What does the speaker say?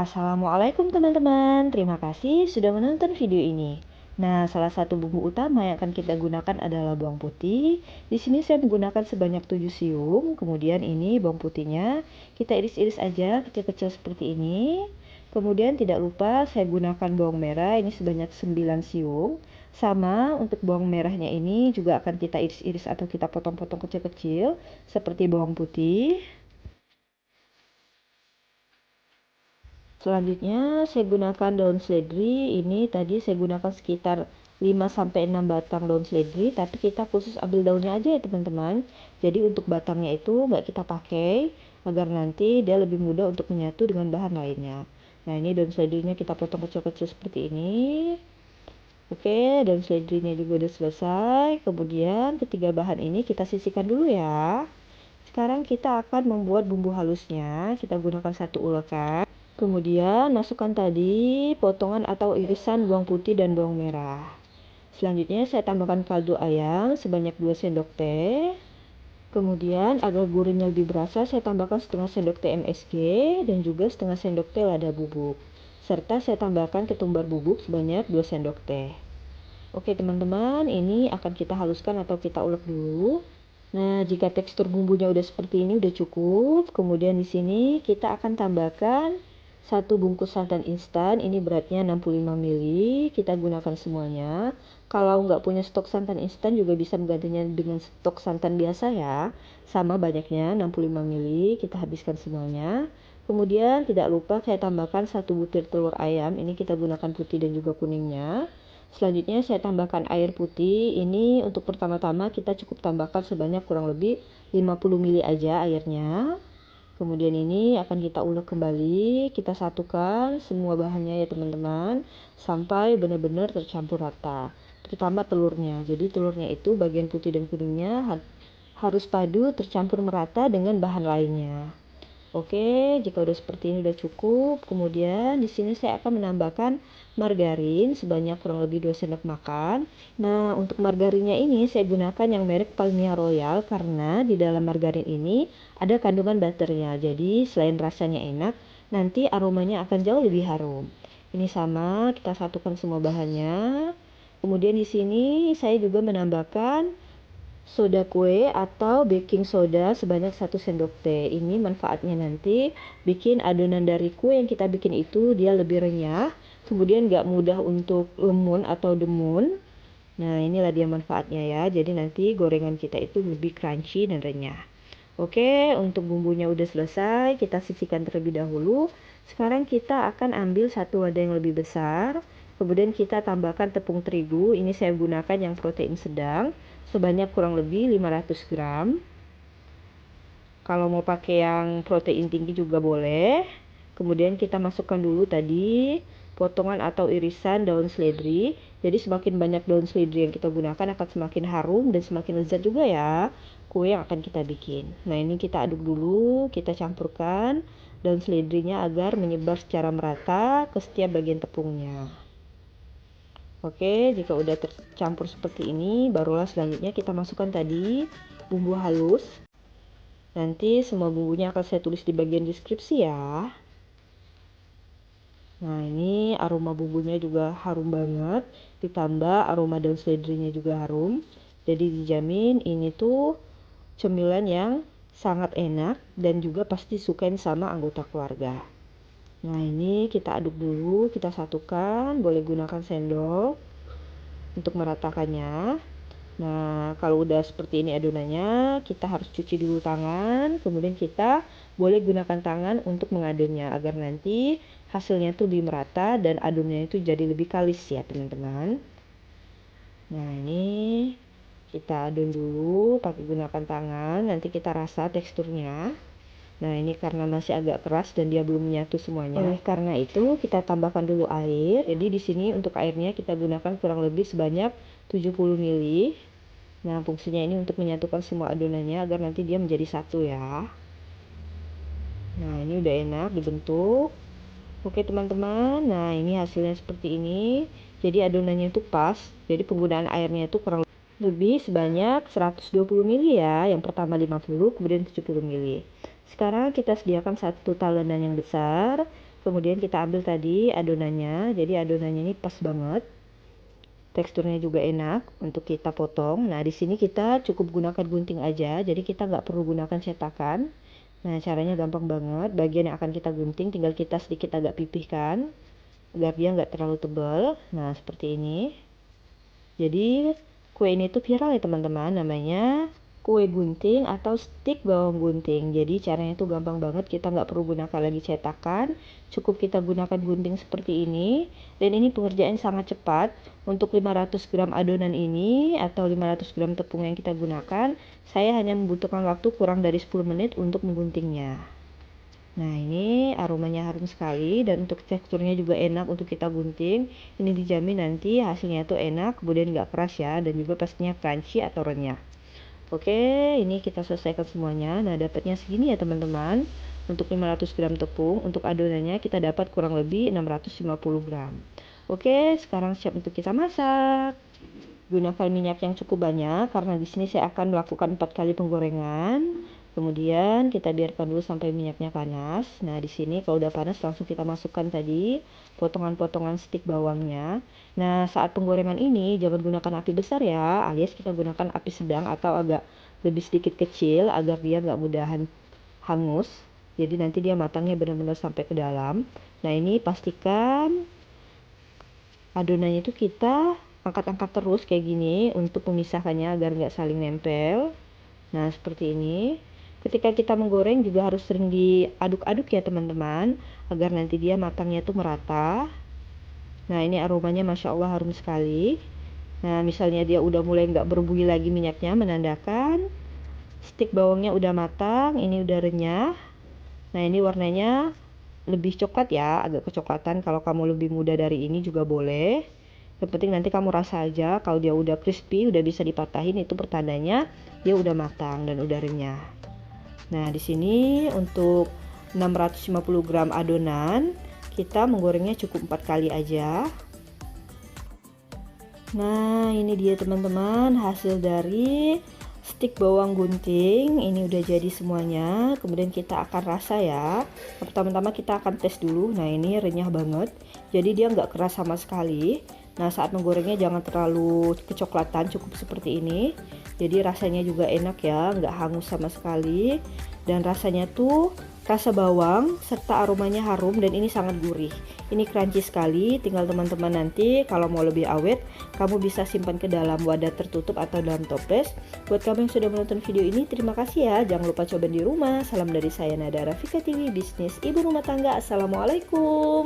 Assalamualaikum teman-teman, terima kasih sudah menonton video ini. Nah, salah satu bumbu utama yang akan kita gunakan adalah bawang putih. Di sini saya menggunakan sebanyak 7 siung. Kemudian ini bawang putihnya kita iris-iris aja kecil-kecil seperti ini. Kemudian tidak lupa saya gunakan bawang merah ini sebanyak 9 siung. Sama untuk bawang merahnya ini juga akan kita iris-iris atau kita potong-potong kecil-kecil seperti bawang putih. Selanjutnya saya gunakan daun seledri. Ini tadi saya gunakan sekitar 5-6 batang daun seledri, tapi kita khusus ambil daunnya aja ya teman-teman. Jadi untuk batangnya itu nggak kita pakai agar nanti dia lebih mudah untuk menyatu dengan bahan lainnya. Nah, ini daun seledrinya kita potong kecil-kecil seperti ini. Oke, daun seledrinya juga udah selesai. Kemudian ketiga bahan ini kita sisihkan dulu ya. Sekarang kita akan membuat bumbu halusnya. Kita gunakan satu ulekan. Kemudian masukkan tadi potongan atau irisan bawang putih dan bawang merah. Selanjutnya saya tambahkan kaldu ayam sebanyak 2 sendok teh. Kemudian agar gurihnya lebih berasa saya tambahkan setengah sendok teh MSG dan juga setengah sendok teh lada bubuk. Serta saya tambahkan ketumbar bubuk sebanyak 2 sendok teh. Oke teman-teman, ini akan kita haluskan atau kita ulek dulu. Nah, jika tekstur bumbunya udah seperti ini udah cukup. Kemudian di sini kita akan tambahkan satu bungkus santan instan, ini beratnya 65 ml, kita gunakan semuanya. Kalau nggak punya stok santan instan juga bisa menggantinya dengan stok santan biasa ya. Sama banyaknya 65 ml, kita habiskan semuanya. Kemudian tidak lupa saya tambahkan satu butir telur ayam, ini kita gunakan putih dan juga kuningnya. Selanjutnya saya tambahkan air putih, ini untuk pertama-tama kita cukup tambahkan sebanyak kurang lebih 50 ml aja airnya. Kemudian ini akan kita ulek kembali, kita satukan semua bahannya ya teman-teman, sampai benar-benar tercampur rata, terutama telurnya. Jadi telurnya itu bagian putih dan kuningnya harus padu tercampur merata dengan bahan lainnya. Oke, jika udah seperti ini udah cukup. Kemudian di sini saya akan menambahkan margarin sebanyak kurang lebih 2 sendok makan. Nah, untuk margarinnya ini saya gunakan yang merek Palmia Royal karena di dalam margarin ini ada kandungan butternya. Jadi selain rasanya enak, nanti aromanya akan jauh lebih harum. Ini sama, kita satukan semua bahannya. Kemudian di sini saya juga menambahkan soda kue atau baking soda sebanyak 1 sendok teh. Ini manfaatnya nanti bikin adonan dari kue yang kita bikin itu dia lebih renyah, kemudian nggak mudah untuk lemun atau demun. Nah, inilah dia manfaatnya ya. Jadi nanti gorengan kita itu lebih crunchy dan renyah. Oke, untuk bumbunya udah selesai, kita sisihkan terlebih dahulu. Sekarang kita akan ambil satu wadah yang lebih besar. Kemudian kita tambahkan tepung terigu. Ini saya gunakan yang protein sedang sebanyak kurang lebih 500 gram. Kalau mau pakai yang protein tinggi juga boleh. Kemudian kita masukkan dulu tadi potongan atau irisan daun seledri. Jadi semakin banyak daun seledri yang kita gunakan akan semakin harum dan semakin lezat juga ya kue yang akan kita bikin. Nah, ini kita aduk dulu, kita campurkan daun seledrinya agar menyebar secara merata ke setiap bagian tepungnya. Oke, jika udah tercampur seperti ini, barulah selanjutnya kita masukkan tadi bumbu halus. Nanti semua bumbunya akan saya tulis di bagian deskripsi ya. Nah, ini aroma bumbunya juga harum banget, ditambah aroma daun seledrinya juga harum. Jadi dijamin ini tuh cemilan yang sangat enak dan juga pasti sukain sama anggota keluarga. Nah, ini kita aduk dulu, kita satukan, boleh gunakan sendok untuk meratakannya. Nah, kalau udah seperti ini adonannya, kita harus cuci dulu tangan, kemudian kita boleh gunakan tangan untuk mengadonnya agar nanti hasilnya itu lebih merata dan adonannya itu jadi lebih kalis ya teman-teman. Nah, ini kita adon dulu pakai gunakan tangan, nanti kita rasa teksturnya. Nah, ini karena masih agak keras dan dia belum menyatu semuanya. Oleh karena itu, kita tambahkan dulu air. Jadi di sini untuk airnya kita gunakan kurang lebih sebanyak 70 ml. Nah, fungsinya ini untuk menyatukan semua adonannya agar nanti dia menjadi satu ya. Nah, ini udah enak dibentuk. Oke, teman-teman. Nah, ini hasilnya seperti ini. Jadi adonannya itu pas. Jadi penggunaan airnya itu kurang lebih sebanyak 120 ml ya. Yang pertama 50, kemudian 70 ml. Sekarang kita sediakan satu talenan yang besar. Kemudian kita ambil tadi adonannya, jadi adonannya ini pas banget. Teksturnya juga enak untuk kita potong. Nah, di sini kita cukup gunakan gunting aja, jadi kita nggak perlu gunakan cetakan. Nah, caranya gampang banget. Bagian yang akan kita gunting tinggal kita sedikit agak pipihkan agar dia nggak terlalu tebal. Nah, seperti ini. Jadi kue ini tuh viral ya teman-teman, namanya kue gunting atau stik bawang gunting. Jadi caranya tuh gampang banget, kita nggak perlu gunakan lagi cetakan, cukup kita gunakan gunting seperti ini. Dan ini pengerjaan sangat cepat. Untuk 500 gram adonan ini atau 500 gram tepung yang kita gunakan, saya hanya membutuhkan waktu kurang dari 10 menit untuk mengguntingnya. Nah, ini aromanya harum sekali dan untuk teksturnya juga enak untuk kita gunting. Ini dijamin nanti hasilnya tuh enak, kemudian nggak keras ya, dan juga pastinya crunchy atau renyah. Oke, ini kita selesaikan semuanya. Nah, dapatnya segini ya teman-teman. Untuk 500 gram tepung, untuk adonannya kita dapat kurang lebih 650 gram. Oke, sekarang siap untuk kita masak. Gunakan minyak yang cukup banyak karena di sini saya akan melakukan 4 kali penggorengan. Kemudian kita biarkan dulu sampai minyaknya panas. Nah, di sini kalau udah panas langsung kita masukkan tadi potongan-potongan stik bawangnya. Nah, saat penggorengan ini jangan gunakan api besar ya, alias kita gunakan api sedang atau agak lebih sedikit kecil agar dia nggak mudahan hangus. Jadi nanti dia matangnya benar-benar sampai ke dalam. Nah, ini pastikan adonannya itu kita angkat-angkat terus kayak gini untuk memisahkannya agar nggak saling nempel. Nah, seperti ini. Ketika kita menggoreng juga harus sering diaduk-aduk ya teman-teman, agar nanti dia matangnya tuh merata. Nah, ini aromanya Masya Allah harum sekali. Nah, misalnya dia udah mulai nggak berbuih lagi minyaknya, menandakan stik bawangnya udah matang, ini udah renyah. Nah, ini warnanya lebih coklat ya, agak kecoklatan. Kalau kamu lebih muda dari ini juga boleh. Yang penting nanti kamu rasa aja, kalau dia udah crispy, udah bisa dipatahin, itu pertandanya dia udah matang dan udah renyah. Nah, di sini untuk 650 gram adonan, kita menggorengnya cukup 4 kali aja. Nah, ini dia teman-teman hasil dari stik bawang gunting. Ini udah jadi semuanya. Kemudian kita akan rasa ya. Pertama-tama kita akan tes dulu. Nah, ini renyah banget. Jadi dia nggak keras sama sekali. Nah, saat menggorengnya jangan terlalu kecoklatan, cukup seperti ini. Jadi rasanya juga enak ya, nggak hangus sama sekali. Dan rasanya tuh rasa bawang serta aromanya harum dan ini sangat gurih. Ini crunchy sekali. Tinggal teman-teman nanti kalau mau lebih awet, kamu bisa simpan ke dalam wadah tertutup atau dalam toples. Buat kamu yang sudah menonton video ini, terima kasih ya. Jangan lupa coba di rumah. Salam dari saya Nada Rafika TV, bisnis ibu rumah tangga. Assalamualaikum.